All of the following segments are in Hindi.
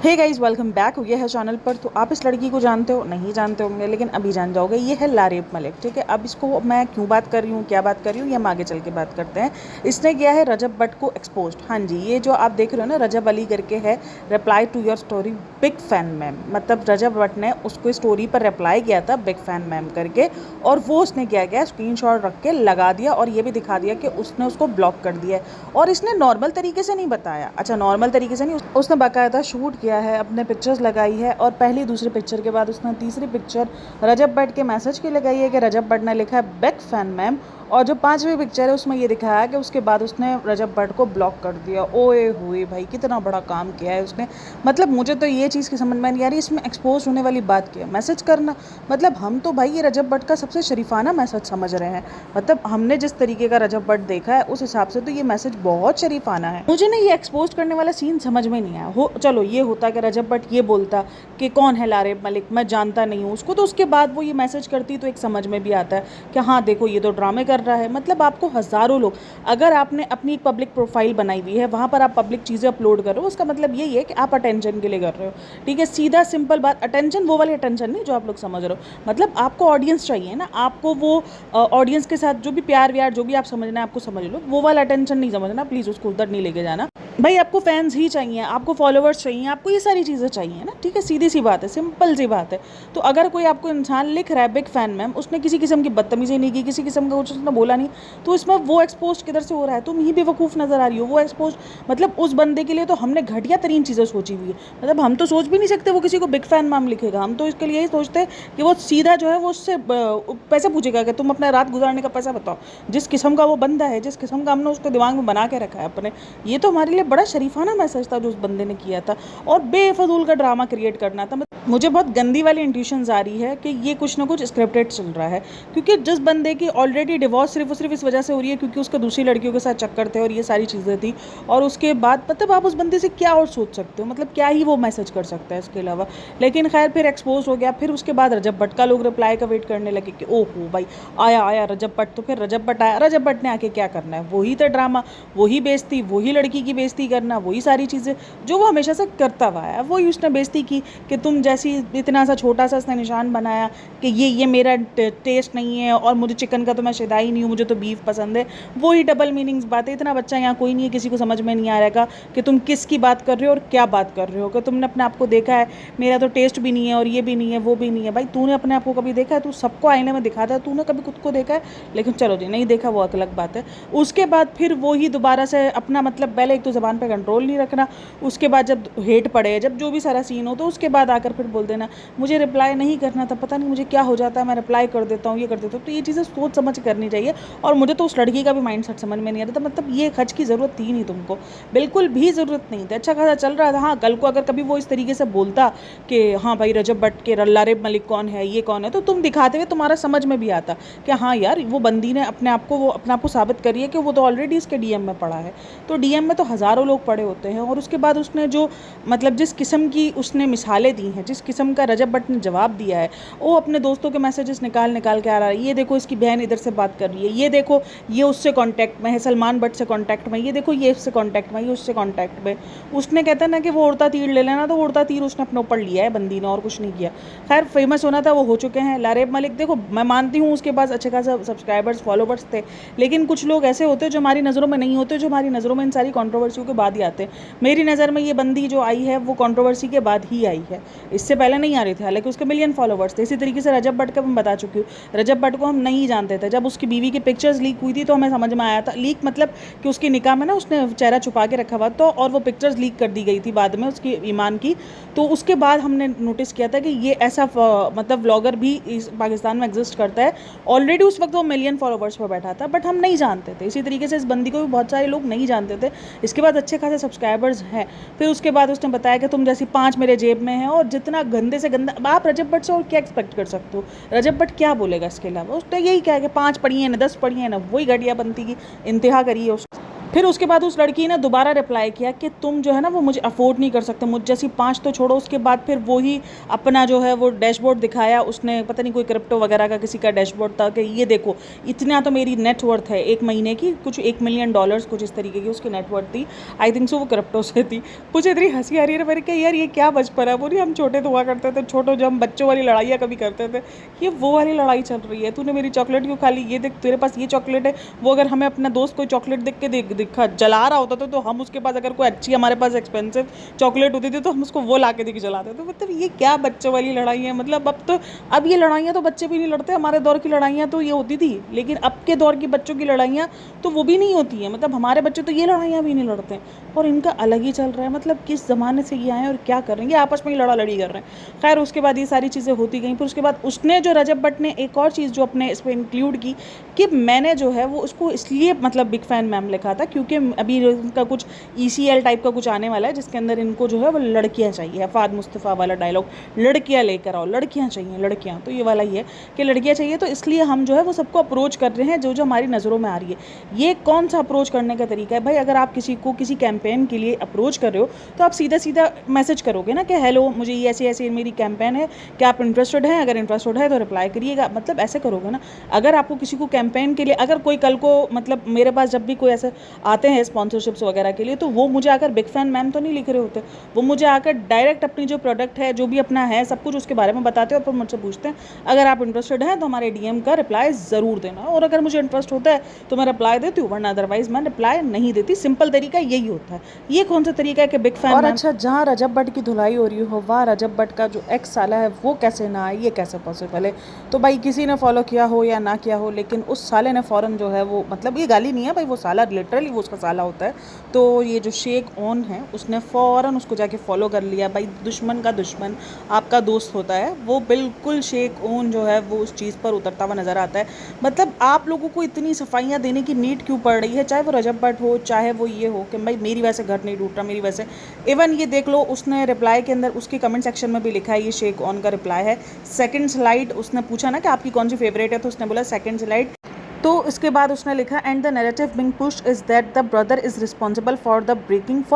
Hey guys, welcome back. ये है चैनल पर। तो आप इस लड़की को जानते हो, नहीं जानते होंगे, लेकिन अभी जान जाओगे। ये है लारेब मलिक। ठीक है, अब इसको मैं क्यों बात कर रही हूँ, क्या बात कर रही हूँ, ये हम आगे चल के बात करते हैं। इसने किया है रजब भट्ट को एक्सपोज। हाँ जी, ये जो आप देख रहे हो ना, रजब अली करके है, reply to your story big fan ma'am. मतलब रजब भट्ट ने उसको स्टोरी पर रिप्लाई किया था बिग फैन मैम करके, और वो उसने क्या किया, स्क्रीनशॉट रख के लगा दिया और ये भी दिखा दिया कि उसने उसको ब्लॉक कर दिया है। और इसने नॉर्मल तरीके से नहीं बताया। अच्छा, नॉर्मल तरीके से नहीं, उसने बाकायदा शूट किया है, अपने पिक्चर्स लगाई है, और पहली दूसरी पिक्चर के बाद उसने तीसरी पिक्चर रजब भट्ट के मैसेज की लगाई है कि रजब भट्ट ने लिखा है बिग फैन मैम। और जो पांचवी पिक्चर है उसमें ये दिखाया है कि उसके बाद उसने रजब भट्ट को ब्लॉक कर दिया। ओए हुए भाई, कितना बड़ा काम किया है उसने। मतलब मुझे तो ये चीज़ की समझ में नहीं आ रही, इसमें एक्सपोज होने वाली बात क्या है, मैसेज करना। मतलब हम तो भाई ये रजब भट्ट का सबसे शरीफाना मैसेज समझ रहे हैं। मतलब हमने जिस तरीके का रजब भट्ट देखा है उस हिसाब से तो ये मैसेज बहुत शरीफाना है। मुझे ना ये एक्सपोज करने वाला सीन समझ में नहीं आया। हो चलो, ये होता कि रजब भट्ट ये बोलता कि कौन है लारेब मलिक, मैं जानता नहीं हूँ उसको, तो उसके बाद वो ये मैसेज करती तो एक समझ में भी आता है कि हाँ देखो ये तो ड्रामे कर रहा है। मतलब आपको हज़ारों लोग, अगर आपने अपनी एक पब्लिक प्रोफाइल बनाई हुई है, वहाँ पर आप पब्लिक चीज़ें अपलोड कर रहे हो, उसका मतलब यही है कि आप अटेंशन के लिए कर रहे हो। ठीक है, सीधा सिंपल बात। अटेंशन वो वाली अटेंशन नहीं जो आप लोग समझ रहे हो। मतलब आपको ऑडियंस चाहिए ना, आपको वो ऑडियंस के साथ जो भी प्यार व्यार जो भी आप समझना है आपको समझ लो, वो वाला अटेंशन नहीं समझना प्लीज़, उसको उधर नहीं लेके जाना। भाई आपको फैंस ही चाहिए, आपको फॉलोवर्स चाहिए, आपको ये सारी चीज़ें चाहिए ना। ठीक है, सीधी सी बात है, सिंपल सी बात है। तो अगर कोई आपको इंसान लिख रहा है बिग फैन मैम, उसने किसी किस्म की बदतमीजी नहीं की, किसी किस्म का कुछ उसने बोला नहीं, तो इसमें वो एक्सपोज किधर से हो रहा है? तुम ही बेवकूफ़ नज़र आ रही हो। वो एक्सपोज मतलब उस बंदे के लिए तो हमने घटिया तरीन चीज़ें सोची हुई है। मतलब हम तो सोच भी नहीं सकते वो किसी को बिग फैन मैम लिखेगा। हम तो इसके लिए यही सोचते हैं कि वो सीधा जो है वो उससे पैसे पूछेगा कि तुम अपना रात गुजारने का पैसा बताओ। जिस किस्म का वो बंदा है, जिस किस्म का हमने उसको दिमाग में बना के रखा है अपने, ये तो हमारे लिए बड़ा शरीफाना मैसेज था जो उस बंदे ने किया था। और बेफजूल का ड्रामा क्रिएट करना था। मुझे बहुत गंदी वाली इंट्यूशंस आ रही है कि ये कुछ ना कुछ स्क्रिप्टेड चल रहा है, क्योंकि जिस बंदे की ऑलरेडी डिवोर्स सिर्फ इस वजह से हो रही है क्योंकि उसका दूसरी लड़कियों के साथ चक्कर थे और ये सारी चीज़ें थी, और उसके बाद मतलब आप उस बंदे से क्या और सोच सकते हो? मतलब क्या ही वो मैसेज कर सकता है इसके अलावा। लेकिन खैर फिर एक्सपोज हो गया। फिर उसके बाद रजब भट्ट का लोग रिप्लाई का वेट करने लगे कि ओहो भाई, आया आया रजब भट्ट। तो फिर रजब भट्ट आया, रजब भट्ट ने आके क्या करना है? वही तो ड्रामा, वही बेइज्जती, वही लड़की की बेइज्जती करना, वही सारी चीज़ें जो वो हमेशा से करता हुआ है। वही उसने बेइज्जती की कि तुम जैसी, इतना सा छोटा सा उसने निशान बनाया कि ये मेरा टेस्ट नहीं है, और मुझे चिकन का तो मैं शिदा ही नहीं हूँ, मुझे तो बीफ पसंद है। वही डबल मीनिंग्स बातें। इतना बच्चा यहाँ कोई नहीं है, किसी को समझ में नहीं आ रहेगा कि तुम किसकी बात कर रहे हो और क्या बात कर रहे हो। कि तुमने अपने आप को देखा है, मेरा तो टेस्ट भी नहीं है और ये भी नहीं है वो भी नहीं है। भाई तूने अपने आप को कभी देखा है? तू सबको आईने में दिखाता है, तूने कभी खुद को देखा है? लेकिन चलो जी, नहीं देखा वो अलग बात है। उसके बाद फिर वही दोबारा से अपना, मतलब पहले एक तो ज़बान पे कंट्रोल नहीं रखना, उसके बाद जब हेट पड़े, जब जो भी सारा सीन हो, तो उसके बाद आकर फिर बोल देना मुझे रिप्लाई नहीं करना था, पता नहीं मुझे क्या हो जाता है, मैं रिप्लाई कर देता हूँ, ये कर देता हूँ। तो ये चीज़ें सोच समझ करनी चाहिए। और मुझे तो उस लड़की का भी माइंड सेट समझ में नहीं आ रहा था। मतलब ये खर्च की ज़रूरत थी नहीं तुमको, बिल्कुल भी ज़रूरत नहीं थी। अच्छा खासा चल रहा था। हाँ, कल को अगर कभी वो इस तरीके से बोलता कि हाँ भाई रजब भट्ट के लारेब मलिक कौन है, ये कौन है, तो तुम दिखाते हुए तुम्हारा समझ में भी आता कि हाँ यार वो बंदी ने अपने आप को साबित करी है कि वो तो ऑलरेडी इसके डीएम में पड़ा है। तो डीएम में तो हज़ारों लोग पड़े होते हैं। और उसके बाद उसने जो, मतलब जिस किस्म की उसने मिसालें दी हैं, जिस किस्म का रजब भट्ट ने जवाब दिया है, वो अपने दोस्तों के मैसेजेस निकाल के आ रहा है। ये देखो इसकी बहन इधर से बात कर रही है, ये देखो ये उससे कांटेक्ट में है, सलमान भट्ट से कांटेक्ट में, ये देखो ये इससे कांटेक्ट में, ये उससे कांटेक्ट में। उसने कहता है ना कि वो उड़ता तीर ले लेना, तो वो उड़ता तीर उसने अपने ऊपर लिया है बंदी ने, और कुछ नहीं किया। खैर फेमस होना था, वो हो चुके हैं। लारेब मलिक देखो, मैं मानती हूँ उसके पास अच्छे खासा सब्सक्राइबर्स फॉलोवर्स थे, लेकिन कुछ लोग ऐसे होते हैं जो हमारी नज़रों में नहीं होते, जो हमारी नज़रों में इन सारी कॉन्ट्रोवर्सियों के बाद ही आते हैं। मेरी नज़र में ये बंदी जो आई है वो कॉन्ट्रोवर्सी के बाद ही आई है, इससे पहले नहीं आ रही थी। हालांकि उसके मिलियन फॉलोवर्स थे। इसी तरीके से रजब भट्ट का मैं बता चुकी हूँ। रजब भट्ट को हम नहीं जानते थे। जब उसकी बीवी की पिक्चर्स लीक हुई थी तो हमें समझ में आया था, लीक मतलब कि उसकी निकाह में ना उसने चेहरा छुपा के रखा हुआ, तो और वो पिक्चर्स लीक कर दी गई थी बाद में उसकी ईमान की। तो उसके बाद हमने नोटिस किया था कि ये ऐसा मतलब व्लॉगर भी इस पाकिस्तान में एग्जिस्ट करता है। ऑलरेडी उस वक्त वो मिलियन फॉलोवर्स पर बैठा था, बट हम नहीं जानते थे। इसी तरीके से इस बंदी को भी बहुत सारे लोग नहीं जानते थे। इसके बाद अच्छे खासे सब्सक्राइबर्स हैं। फिर उसके बाद उसने बताया कि तुम जैसी 5 मेरे जेब में है, और जितना गंदे से गंदा, आप रजब भट्ट से और क्या एक्सपेक्ट कर सकते हो? रजब भट्ट क्या बोलेगा इसके अलावा? उसने यही कहा कि 5 पढ़ी है ना 10 पढ़ी है ना, वही घटिया बनती की इंतहा करी है उसको। फिर उसके बाद उस लड़की ने दोबारा रिप्लाई किया कि तुम जो है ना वो मुझे अफोर्ड नहीं कर सकते, मुझ जैसी 5 तो छोड़ो। उसके बाद फिर वही अपना जो है वो डैशबोर्ड दिखाया उसने, पता नहीं कोई क्रिप्टो वगैरह का किसी का डैशबोर्ड था कि ये देखो इतना तो मेरी नेटवर्थ है एक महीने की, कुछ $1 मिलियन कुछ इस तरीके की उसकी नेटवर्थ थी। आई थिंक सो वो क्रिप्टो से थी। मुझे इतनी हंसी आ रही है मैंने कहा यार ये क्या बचपन है। बोली हम छोटे तो हुआ करते थे, छोटो जब हम बच्चों वाली लड़ाइयाँ कभी करते थे, ये वो वाली लड़ाई चल रही है। तूने मेरी चॉकलेट क्यों खा ली, ये देख तेरे पास ये चॉकलेट है। वो अगर हमें अपना दोस्त कोई चॉकलेट देख के दिखा जला रहा होता था तो हम उसके पास, अगर कोई अच्छी हमारे पास एक्सपेंसिव चॉकलेट होती थी तो हम उसको वो ला के देके जलाते थे। मतलब ये क्या बच्चों वाली लड़ाई है। मतलब अब ये लड़ाइयाँ तो बच्चे भी नहीं लड़ते। हमारे दौर की लड़ाइयाँ तो ये होती थी, लेकिन अब के दौर की बच्चों की लड़ाइयाँ तो वो भी नहीं होती हैं। मतलब हमारे बच्चे तो ये लड़ाइयाँ भी नहीं लड़ते और इनका अलग ही चल रहा है। मतलब किस ज़माने से ये आए और क्या कर रहे हैं, ये आपस में ही लड़ा लड़ी कर रहे हैं। खैर उसके बाद ये सारी चीज़ें होती गई। फिर उसके बाद उसने जो रजब भट्ट ने एक और चीज़ जो अपने इस पर इंक्लूड की कि मैंने जो है वो उसको इसलिए मतलब बिग फ़ैन मैम लिखा था क्योंकि अभी इनका कुछ ECL टाइप का कुछ आने वाला है जिसके अंदर इनको जो है वो लड़कियां चाहिए। फ़ाद मुस्तफ़ा वाला डायलॉग, लड़कियां लेकर आओ, लड़कियां चाहिए लड़कियां। तो ये वाला ही है कि लड़कियां चाहिए, तो इसलिए हम जो है वो सबको अप्रोच कर रहे हैं जो जो हमारी नज़रों में आ रही है। ये कौन सा अप्रोच करने का तरीका है भाई? अगर आप किसी को किसी कैंपेन के लिए अप्रोच कर रहे हो तो आप सीधा सीधा मैसेज करोगे ना कि हेलो मुझे ये ऐसी ऐसी मेरी कैंपेन है, क्या आप इंटरेस्टेड हैं? अगर इंटरेस्टेड है तो रिप्लाई करिएगा। मतलब ऐसे करोगे ना। अगर आपको किसी को कैंपेन के लिए, अगर कोई कल को मतलब मेरे पास जब भी कोई ऐसे आते हैं स्पॉन्सरशिप्स वगैरह के लिए, तो वो मुझे आकर बिग फ़ैन मैम तो नहीं लिख रहे होते। वो मुझे आकर डायरेक्ट अपनी जो प्रोडक्ट है, जो भी अपना है, सब कुछ उसके बारे में बताते हैं और फिर मुझसे पूछते हैं अगर आप इंटरेस्टेड हैं तो हमारे DM का रिप्लाई ज़रूर देना। और अगर मुझे इंटरेस्ट होता है तो मैं रिप्लाई देती हूँ, वरना अदरवाइज़ मैं रिप्लाई नहीं देती। सिंपल तरीका यही होता है। ये कौन सा तरीका है कि बिग फ़ैन। और अच्छा, जहाँ रजब भट्ट की धुलाई हो रही हो वहाँ रजब भट्ट का जो एक्स साला है वो कैसे ना आए, ये कैसे पॉसिबल है? तो भाई किसी ने फॉलो किया हो या ना किया हो, लेकिन उस साले ने फ़ौरन जो है वो, मतलब ये गाली नहीं है भाई, वो साला लिटरली वो उसका साला होता है। तो ये जो शेख ऑन है उसने फ़ौरन उसको जाके फॉलो कर लिया। भाई दुश्मन का दुश्मन आपका दोस्त होता है। वो बिल्कुल शेख ऑन जो है वो उस चीज़ पर उतरता हुआ नज़र आता है। मतलब आप लोगों को इतनी सफाइयाँ देने की नीड क्यों पड़ रही है? चाहे वो रजब भट्ट हो, चाहे वो ये हो कि भाई मेरी वजह से घर नहीं टूट रहा, मेरी वजह से। इवन ये देख लो उसने रिप्लाई के अंदर उसके कमेंट सेक्शन में भी लिखा है, ये शेख ऑन का रिप्लाई है। सेकंड स्लाइड उसने पूछा ना कि आपकी कौन सी फेवरेट है, तो उसने बोला सेकंड स्लाइड। तो इसके बाद उसने लिखा and the narrative being pushed is that the brother is responsible for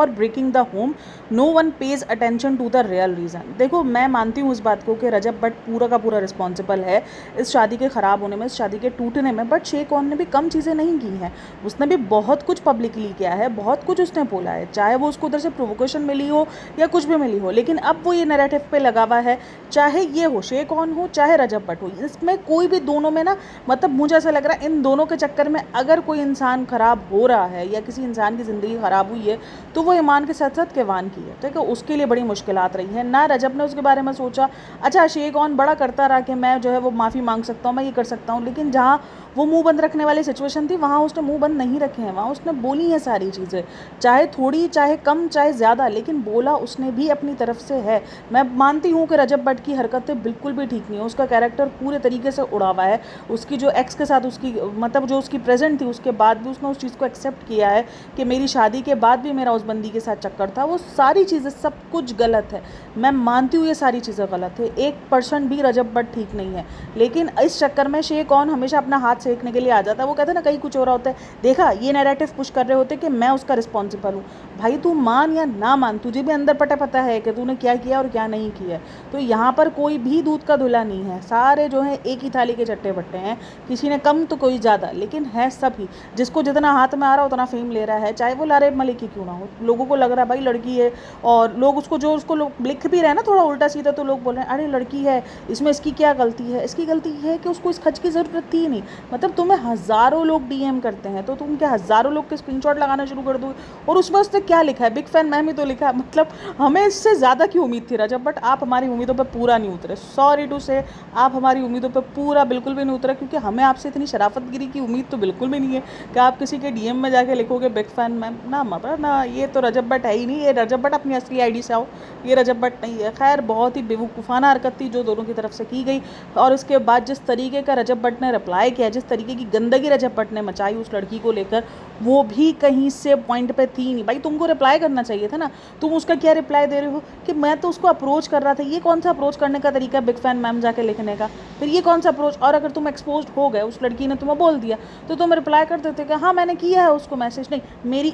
breaking the home, no one pays attention to the real reason. देखो मैं मानती हूँ इस बात को कि रजब भट्ट पूरा का पूरा रिस्पॉन्सिबल है इस शादी के ख़राब होने में, इस शादी के टूटने में। बट शेख ऑन ने भी कम चीज़ें नहीं की हैं। उसने भी बहुत कुछ पब्लिकली किया है, बहुत कुछ उसने बोला है, चाहे वो उसको उधर से प्रोवोकेशन मिली हो या कुछ भी मिली हो। लेकिन अब वो ये नैरेटिव पे लगा हुआ है, चाहे ये हो शेख ऑन हो चाहे रजब भट्ट हो, इसमें कोई भी दोनों में ना, मतलब मुझे ऐसा लग रहा है इन दोनों के चक्कर में अगर कोई इंसान ख़राब हो रहा है या किसी इंसान की ज़िंदगी ख़राब हुई है तो वो ईमान के साथ साथ किवान की है। ठीक है, उसके लिए बड़ी मुश्किलात रही हैं। ना रजब ने उसके बारे में सोचा। अच्छा शेख ऑन बड़ा करता रहा कि मैं जो है वो माफ़ी मांग सकता हूँ, मैं ये कर सकता हूँ, लेकिन जहाँ वो मुंह बंद रखने वाली सिचुएशन थी वहाँ उसने मुंह बंद नहीं रखे हैं। वहाँ उसने बोली है सारी चीज़ें, चाहे थोड़ी चाहे कम चाहे ज़्यादा, लेकिन बोला उसने भी अपनी तरफ से है। मैं मानती हूँ कि रजब भट्ट की हरकतें बिल्कुल भी ठीक नहीं है। उसका कैरेक्टर पूरे तरीके से उड़ा हुआ है। उसकी जो एक्स के साथ उसकी मतलब जो उसकी प्रेजेंट थी उसके बाद भी उसने उस चीज़ को एक्सेप्ट किया है कि मेरी शादी के बाद भी मेरा उस बंदी के साथ चक्कर था। वो सारी चीज़ें सब कुछ गलत है। मैं मानती हूँ ये सारी चीज़ें गलत है, 1% भी रजब भट्ट ठीक नहीं है। लेकिन इस चक्कर में शेख ऑन हमेशा अपना हाथ सेकने के लिए आ जाता है। वो कहते हैं ना कहीं कुछ हो रहा होता है, देखा ये नैरेटिव पुश कर रहे होते कि मैं उसका रिस्पॉन्सिबल हूँ। भाई तू मान या ना मान, तुझे भी अंदर पटा पता है कि तूने क्या किया और क्या नहीं किया। तो यहाँ पर कोई भी दूध का धुला नहीं है। सारे जो है एक ही थाली के चट्टे बट्टे हैं, किसी ने कम तो कोई ज़्यादा, लेकिन है सभी। जिसको जितना हाथ में आ रहा है उतना फेम ले रहा है, चाहे वो लारेब मलिक ही क्यों ना हो। लोगों को लग रहा है भाई लड़की है, और लोग उसको जो उसको लोग लिख भी रहे हैं ना थोड़ा उल्टा सीधा, तो लोग बोल रहे हैं अरे लड़की है इसमें इसकी क्या गलती है। इसकी गलती है कि उसको इस खर्च की ज़रूरत थी नहीं। मतलब तुम्हें हज़ारों लोग DM करते हैं तो तुम क्या हज़ारों लोग के स्क्रीनशॉट लगाना शुरू कर दो, और उसमें उसने क्या लिखा है, बिग फैन मैम ही तो लिखा है। मतलब हमें इससे ज़्यादा की उम्मीद थी रजब, बट आप हमारी उम्मीदों पर पूरा नहीं उतरे। सॉरी टू से, आप हमारी उम्मीदों पर पूरा बिल्कुल भी नहीं उतरे, क्योंकि हमें आपसे इतनी शराफतगिरी की उम्मीद तो बिल्कुल भी नहीं है कि आप किसी के DM में जाके लिखोगे बिग फैन मैम। ना मतलब ना, ये तो रजब भट्ट है ही नहीं। ये रजब भट्ट अपनी असली ID से आओ, ये रजब भट्ट नहीं है। खैर बहुत ही बेवकूफ़ाना हरकत थी जो दोनों की तरफ से की गई। और इसके बाद जिस तरीके का रजब भट्ट ने रिप्लाई किया, जिस तरीके की गंदगी रजब भट्ट ने मचाई उस लड़की को लेकर, वो भी कहीं से पॉइंट पे थी नहीं। भाई तुमको रिप्लाई करना चाहिए था ना, तुम उसका क्या रिप्लाई दे रहे हो कि मैं तो उसको अप्रोच कर रहा था। ये कौन सा अप्रोच करने का तरीका है बिग फैन मैम जाके लिखने का? फिर ये कौन सा अप्रोच? और अगर तुम एक्सपोज हो गए, उस लड़की ने तुम्हें बोल दिया, तो तुम रिप्लाई कर देते कि हाँ मैंने किया है उसको मैसेज, नहीं मेरी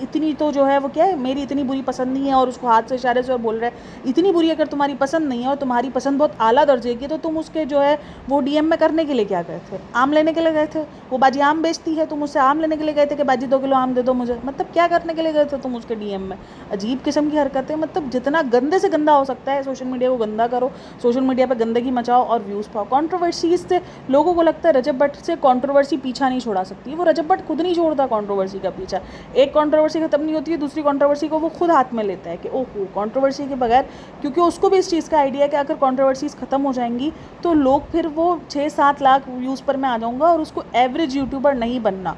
इतनी तो जो है वो क्या है, मेरी इतनी बुरी पसंद नहीं है, और उसको हाथ से इशारे से और बोल रहा है इतनी बुरी अगर तुम्हारी पसंद नहीं है और तुम्हारी पसंद बहुत आला दर्जे की, तो तुम उसके जो है वो डीएम में करने के लिए क्या गए थे? आम लेने के लिए गए थे? वो बाजी आम बेचती है, तुम उससे आम लेने के लिए गए थे कि बाजी 2 किलो आम दे दो मुझे? मतलब क्या करने के लिए गए थे तुम उसके डीएम में? अजीब किस्म की हरकतें। मतलब जितना गंदे से गंदा हो सकता है सोशल मीडिया को गंदा करो, सोशल मीडिया पर गंदगी मचाओ और व्यूज़ पाओ। कॉन्ट्रोवर्सीज से लोगों को लगता है रजब भट्ट से कॉन्ट्रोवर्सी पीछा नहीं छोड़ा सकती। वो रजब भट्ट खुद नहीं छोड़ता कॉन्ट्रोवर्सी का पीछा। एक कॉन्ट्रोवर्सी खत्म नहीं होती है, दूसरी कॉन्ट्रोवर्सी को वो खुद हाथ में लेता है कि ओहो कॉन्ट्रोवर्सी के बगैर, क्योंकि उसको भी इस चीज़ का आइडिया है कि अगर कॉन्ट्रोवर्सीज खत्म हो जाएंगी तो लोग फिर वो 6-7 लाख व्यूज़ पर मैं आ जाऊँगा और उसको एवरेज यूट्यूबर नहीं बनना,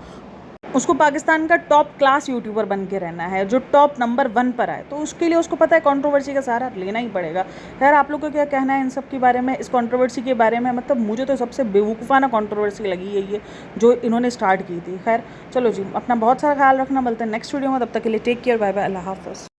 उसको पाकिस्तान का टॉप क्लास यूट्यूबर बन के रहना है जो टॉप नंबर 1 पर आए। तो उसके लिए उसको पता है कंट्रोवर्सी का सहारा लेना ही पड़ेगा। खैर आप लोग को क्या कहना है इन सब के बारे में, इस कंट्रोवर्सी के बारे में? मतलब मुझे तो सबसे बेवकूफ़ाना कंट्रोवर्सी लगी है ये जो इन्होंने स्टार्ट की थी। खैर चलो जी, अपना बहुत सारा ख्याल रखना, मिलते हैं नेक्स्ट वीडियो में, तब तक के लिए टेक केयर, बाय बाय, अल्लाह हाफ़िज़।